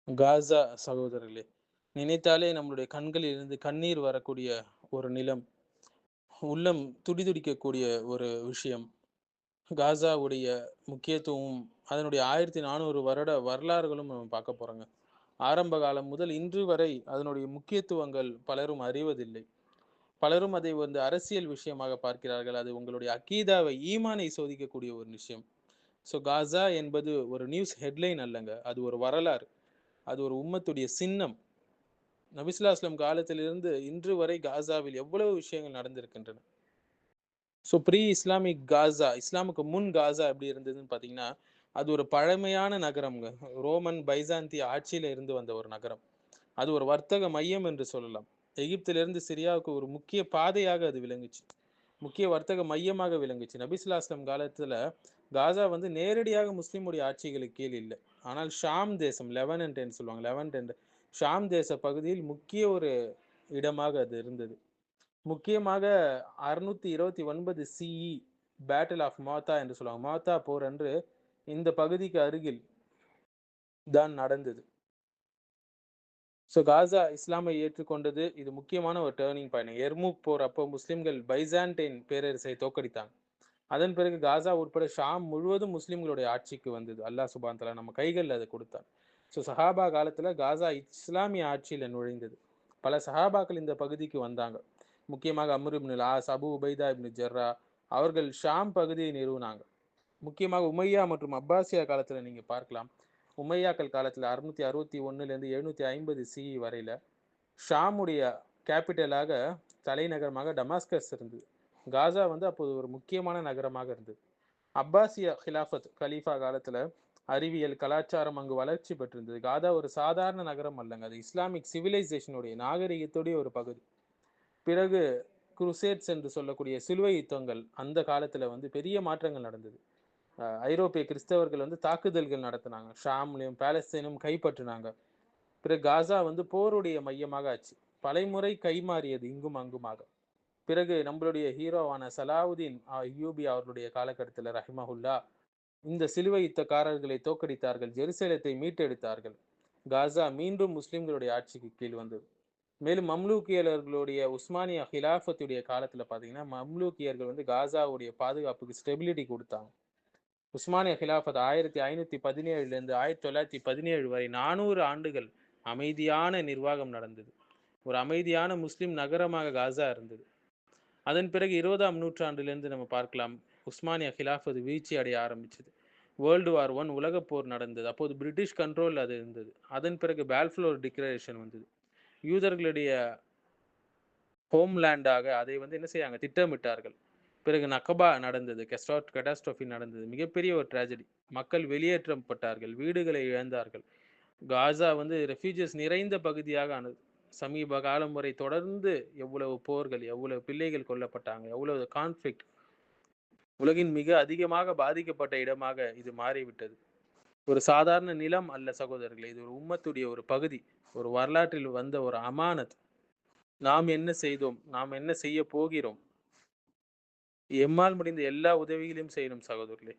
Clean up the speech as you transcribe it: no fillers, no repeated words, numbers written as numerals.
காசா சகோதரர்களே, நினைத்தாலே நம்மளுடைய கண்களில் இருந்து கண்ணீர் வரக்கூடிய ஒரு நிலம், உள்ளம் துடிதுடிக்கக்கூடிய ஒரு விஷயம். காசாவுடைய முக்கியத்துவம், அதனுடைய 1400 வருட வரலாறுகளும் நம்ம பார்க்க போறோங்க. ஆரம்ப காலம் முதல் இன்று வரை அதனுடைய முக்கியத்துவங்கள் பலரும் அறிவதில்லை. பலரும் அதை வந்து அரசியல் விஷயமாக பார்க்கிறார்கள். அது உங்களுடைய அக்கீதாவை, ஈமானை சோதிக்கக்கூடிய ஒரு விஷயம். ஸோ காசா என்பது ஒரு நியூஸ் ஹெட்லைன் அல்லங்க. அது ஒரு வரலாறு. அது ஒரு உம்மத்துடைய சின்னம். நபி ஸல்லல்லாஹு அலைஹி வஸல்லம் காலத்திலிருந்து இன்று வரை காசாவில் எவ்வளவு விஷயங்கள் நடந்திருக்கின்றன. ஸோ ப்ரீ இஸ்லாமிக் காசா, இஸ்லாமுக்கு முன் காசா எப்படி இருந்ததுன்னு பார்த்தீங்கன்னா, அது ஒரு பழமையான நகரம்ங்க. ரோமன், பைசாந்திய ஆட்சியில இருந்து வந்த ஒரு நகரம். அது ஒரு வர்த்தக மையம் என்று சொல்லலாம். எகிப்திலிருந்து சிரியாவுக்கு ஒரு முக்கிய பாதையாக அது விளங்குச்சு. முக்கிய வர்த்தக மையமாக விளங்குச்சு. நபி ஸல்லல்லாஹு அலைஹி வஸல்லம் காலத்துல காசா வந்து நேரடியாக முஸ்லிமுடைய ஆட்சிகளுக்கு கீழ் இல்லை. ஆனால் ஷாம் தேசம், லெவனன்ட் என்று சொல்லுவாங்க. லெவன்ட் என்ற ஷாம் தேச பகுதியில் முக்கிய ஒரு இடமாக அது இருந்தது. முக்கியமாக 629 சிஇ பேட்டில் ஆஃப் மாத்தா என்று சொல்லுவாங்க. மாத்தா போர் அன்று இந்த பகுதிக்கு அருகில் தான் நடந்தது. ஸோ காசா இஸ்லாமை ஏற்றுக்கொண்டது. இது முக்கியமான ஒரு டர்னிங் பாயிண்ட். எர்முக் போர் அப்போ முஸ்லிம்கள் பைசான்டைன் பேரரசை தோற்கடித்தாங்க. அதன் பிறகு காசா உட்பட ஷாம் முழுவதும் முஸ்லிம்களுடைய ஆட்சிக்கு வந்தது. அல்லாஹ் சுப்ஹானஹு வ தஆலா நம்ம கைகள்ல அதை கொடுத்தார். ஸோ சஹாபா காலத்துல காசா இஸ்லாமிய ஆட்சியில நுழைந்தது. பல சஹாபாக்கள் இந்த பகுதிக்கு வந்தாங்க. முக்கியமாக அம்ர் இப்னுல் ஆஸ், அபு உபைதா இப்னு ஜர்ரா அவர்கள் ஷாம் பகுதியை நிறுவினாங்க. முக்கியமாக உமையா மற்றும் அப்பாசியா காலத்துல நீங்க பார்க்கலாம். உமையாக்கள் காலத்துல 661 750 சிஇ வரையில ஷாமுடைய கேபிட்டலாக, தலைநகரமாக டமாஸ்கஸ் இருந்தது. காசா வந்து அப்போது ஒரு முக்கியமான நகரமாக இருந்தது. அப்பாசிய ஹிலாஃபத் கலீஃபா காலத்துல அறிவியல், கலாச்சாரம் அங்கு வளர்ச்சி பெற்றிருந்தது. காசா ஒரு சாதாரண நகரம் அல்லங்க. அது இஸ்லாமிக் சிவிலைசேஷனுடைய நாகரிகத்துடைய ஒரு பகுதி. பிறகு குருசேட்ஸ் என்று சொல்லக்கூடிய சிலுவை யுத்தங்கள் அந்த காலத்துல வந்து பெரிய மாற்றங்கள் நடந்தது. ஐரோப்பிய கிறிஸ்தவர்கள் வந்து தாக்குதல்கள் நடத்தினாங்க. ஷாம்லையும் பாலஸ்தீனும் கைப்பற்றினாங்க. பிறகு காசா வந்து போருடைய மையமாக ஆச்சு. பலைமுறை கைமாறியது இங்கும் அங்குமாக. பிறகு நம்மளுடைய ஹீரோவான சலாவுதீன் அய்யூபி அவர்களுடைய காலகட்டத்தில் ரஹிமஹுல்லா இந்த சிலுவை யுத்தக்காரர்களை தோற்கடித்தார்கள். ஜெருசலேத்தை மீட்டெடுத்தார்கள். காசா மீண்டும் முஸ்லிம்களுடைய ஆட்சிக்கு கீழ் வந்தது. மேலும் மம்லூக்கியர்களுடைய உஸ்மானிய ஹிலாஃபத்துடைய காலத்துல பாத்தீங்கன்னா, மம்லூக்கியர்கள் வந்து காசாவுடைய பாதுகாப்புக்கு ஸ்டெபிலிட்டி கொடுத்தாங்க. உஸ்மானிய ஹிலாஃபத் 1517 1917 வரை 400 ஆண்டுகள் அமைதியான நிர்வாகம் நடந்தது. ஒரு அமைதியான முஸ்லிம் நகரமாக காசா இருந்தது. அதன் பிறகு 20ஆம் நூற்றாண்டிலிருந்து நம்ம பார்க்கலாம், உஸ்மானிய ஹிலாஃபத் வீழ்ச்சி அடைய ஆரம்பிச்சது. வேர்ல்டு வார் 1 உலகப் போர் நடந்தது. அப்போது பிரிட்டிஷ் கண்ட்ரோல் அது இருந்தது. அதன் பிறகு பால்ஃபோர் டிக்ளரேஷன் வந்தது. யூதர்களுடைய ஹோம்லேண்டாக அதை வந்து என்ன செய்யாங்க, திட்டமிட்டார்கள். பிறகு நக்கபா நடந்தது, கெட்டாஸ்ட்ரோஃபி நடந்தது. மிகப்பெரிய ஒரு ட்ராஜடி. மக்கள் வெளியேற்றப்பட்டார்கள், வீடுகளை இழந்தார்கள். காசா வந்து ரெஃப்யூஜிஸ் நிறைந்த பகுதியாக ஆனது. சமீப காலம் வரை தொடர்ந்து எவ்வளவு போர்கள், எவ்வளவு பிள்ளைகள் கொல்லப்பட்டாங்க, எவ்வளவு கான்ஃப்ளிக்ட். உலகின் மிக அதிகமாக பாதிக்கப்பட்ட இடமாக இது மாறிவிட்டது. ஒரு சாதாரண நிலம் அல்ல சகோதரர்களே. இது ஒரு உம்மத்துடைய ஒரு பகுதி. ஒரு வரலாற்றில் வந்த ஒரு அமானத். நாம் என்ன செய்தோம்? நாம் என்ன செய்ய போகிறோம்? எம்மால் முடிந்த எல்லா உதவிகளையும் செய்யணும் சகோதரர்களே.